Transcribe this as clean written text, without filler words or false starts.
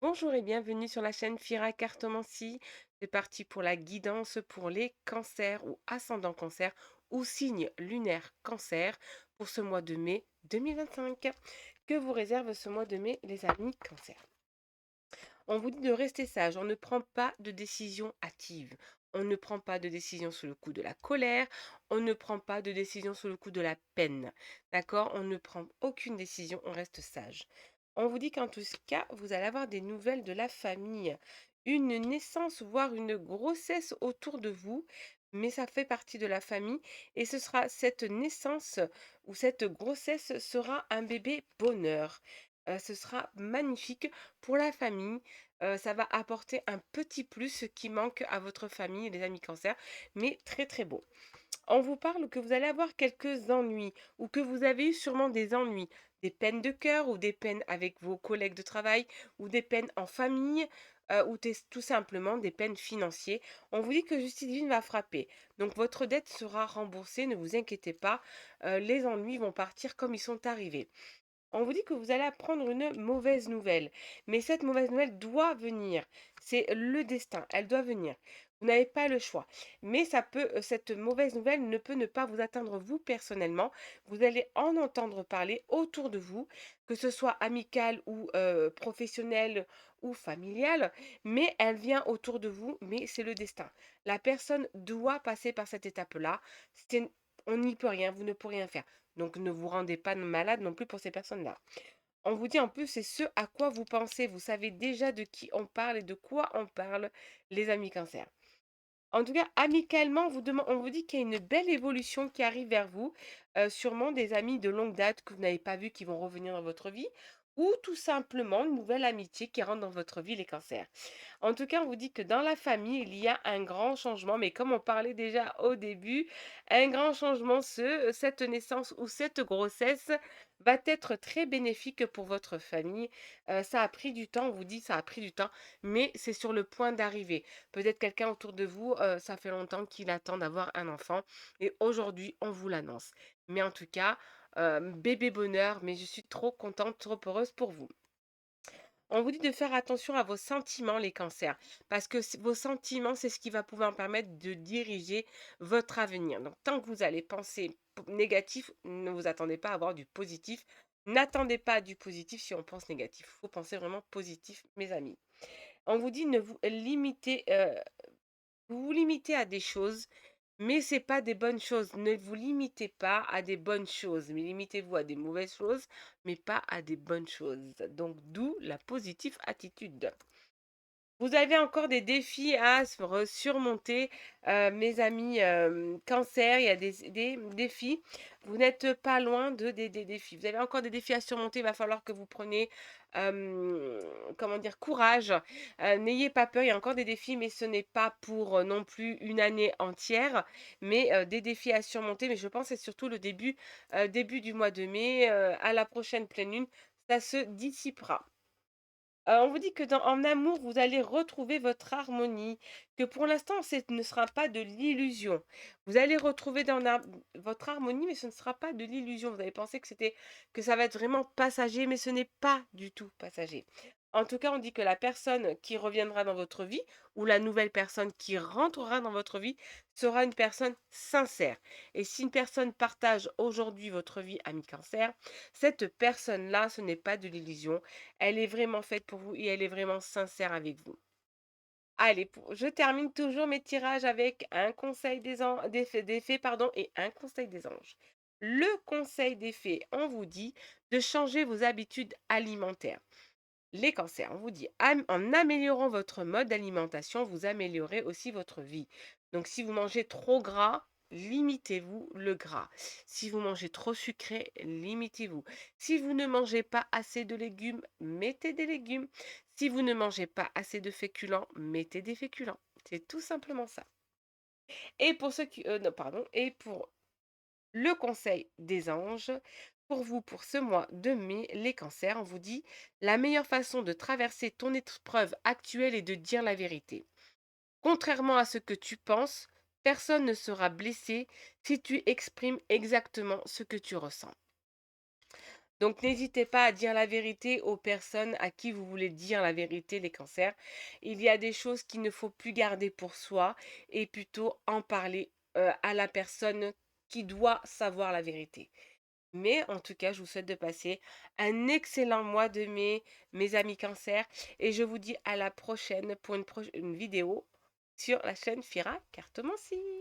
Bonjour et bienvenue sur la chaîne Fira Cartomancie. C'est parti pour la guidance pour les cancers ou ascendants cancer ou signes lunaires cancer pour ce mois de mai 2025. Que vous réserve ce mois de mai, les amis cancer? On vous dit de rester sage, on ne prend pas de décision hâtive. On ne prend pas de décision sous le coup de la colère, on ne prend pas de décision sous le coup de la peine. D'accord? On ne prend aucune décision, on reste sage. On vous dit qu'en tout cas, vous allez avoir des nouvelles de la famille, une naissance, voire une grossesse autour de vous, mais ça fait partie de la famille et ce sera cette naissance ou cette grossesse sera un bébé bonheur. Ce sera magnifique pour la famille. Ça va apporter un petit plus qui manque à votre famille et les amis cancer, mais très très beau. On vous parle que vous allez avoir quelques ennuis ou que vous avez eu sûrement des ennuis, des peines de cœur ou des peines avec vos collègues de travail ou des peines en famille ou tout simplement des peines financières. On vous dit que justice divine va frapper. Donc votre dette sera remboursée, ne vous inquiétez pas. Les ennuis vont partir comme ils sont arrivés. On vous dit que vous allez apprendre une mauvaise nouvelle, mais cette mauvaise nouvelle doit venir. C'est le destin, elle doit venir. Vous n'avez pas le choix. Mais cette mauvaise nouvelle ne peut ne pas vous atteindre vous personnellement. Vous allez en entendre parler autour de vous, que ce soit amical ou professionnel ou familial, mais elle vient autour de vous, mais c'est le destin. La personne doit passer par cette étape-là. On n'y peut rien, vous ne pouvez rien faire. Donc ne vous rendez pas malade non plus pour ces personnes-là. On vous dit en plus, c'est ce à quoi vous pensez. Vous savez déjà de qui on parle et de quoi on parle, les amis cancer. En tout cas, amicalement, on vous dit qu'il y a une belle évolution qui arrive vers vous. Sûrement des amis de longue date que vous n'avez pas vus qui vont revenir dans votre vie. Ou tout simplement une nouvelle amitié qui rentre dans votre vie, les cancers. En tout cas, on vous dit que dans la famille, il y a un grand changement, mais comme on parlait déjà au début, un grand changement, cette naissance ou cette grossesse va être très bénéfique pour votre famille. Ça a pris du temps, on vous dit ça a pris du temps, mais c'est sur le point d'arriver. Peut-être quelqu'un autour de vous, ça fait longtemps qu'il attend d'avoir un enfant et aujourd'hui, on vous l'annonce. Mais en tout cas, bébé bonheur, mais je suis trop contente, trop heureuse pour vous. On vous dit de faire attention à vos sentiments, les cancers, parce que vos sentiments, c'est ce qui va pouvoir permettre de diriger votre avenir. Donc, tant que vous allez penser négatif, ne vous attendez pas à avoir du positif. N'attendez pas du positif si on pense négatif. Il faut penser vraiment positif, mes amis. On vous dit ne vous limitez, vous vous limitez à des choses, mais c'est pas des bonnes choses. Ne vous limitez pas à des bonnes choses, mais limitez-vous à des mauvaises choses, mais pas à des bonnes choses. Donc d'où la positive attitude. Vous avez encore des défis à surmonter, mes amis, cancer, il y a des défis. Vous n'êtes pas loin des défis. Vous avez encore des défis à surmonter, il va falloir que vous preniez, comment dire? Courage. N'ayez pas peur, il y a encore des défis, mais ce n'est pas pour, non plus une année entière, mais des défis à surmonter. Mais je pense que c'est surtout le début du mois de mai, à la prochaine pleine lune, ça se dissipera. On vous dit que en amour, vous allez retrouver votre harmonie, que pour l'instant, ce ne sera pas de l'illusion. Vous allez retrouver votre harmonie, mais ce ne sera pas de l'illusion. Vous avez pensé que ça va être vraiment passager, mais ce n'est pas du tout passager. En tout cas, on dit que la personne qui reviendra dans votre vie, ou la nouvelle personne qui rentrera dans votre vie, sera une personne sincère. Et si une personne partage aujourd'hui votre vie, ami cancer, cette personne-là, ce n'est pas de l'illusion, elle est vraiment faite pour vous et elle est vraiment sincère avec vous. Allez, je termine toujours mes tirages avec un conseil des fées pardon, et un conseil des anges. Le conseil des fées, on vous dit de changer vos habitudes alimentaires. Les cancers, on vous dit, en améliorant votre mode d'alimentation, vous améliorez aussi votre vie. Donc si vous mangez trop gras, limitez-vous le gras. Si vous mangez trop sucré, limitez-vous. Si vous ne mangez pas assez de légumes, mettez des légumes. Si vous ne mangez pas assez de féculents, mettez des féculents. C'est tout simplement ça. Et pour ceux qui, non, pardon, et pour le conseil des anges, pour vous, pour ce mois de mai, les cancers, on vous dit, la meilleure façon de traverser ton épreuve actuelle est de dire la vérité. Contrairement à ce que tu penses, personne ne sera blessé si tu exprimes exactement ce que tu ressens. Donc n'hésitez pas à dire la vérité aux personnes à qui vous voulez dire la vérité, les cancers. Il y a des choses qu'il ne faut plus garder pour soi et plutôt en parler à la personne qui doit savoir la vérité. Mais en tout cas, je vous souhaite de passer un excellent mois de mai, mes amis cancers, et je vous dis à la prochaine pour une vidéo sur la chaîne Fira Cartomancie.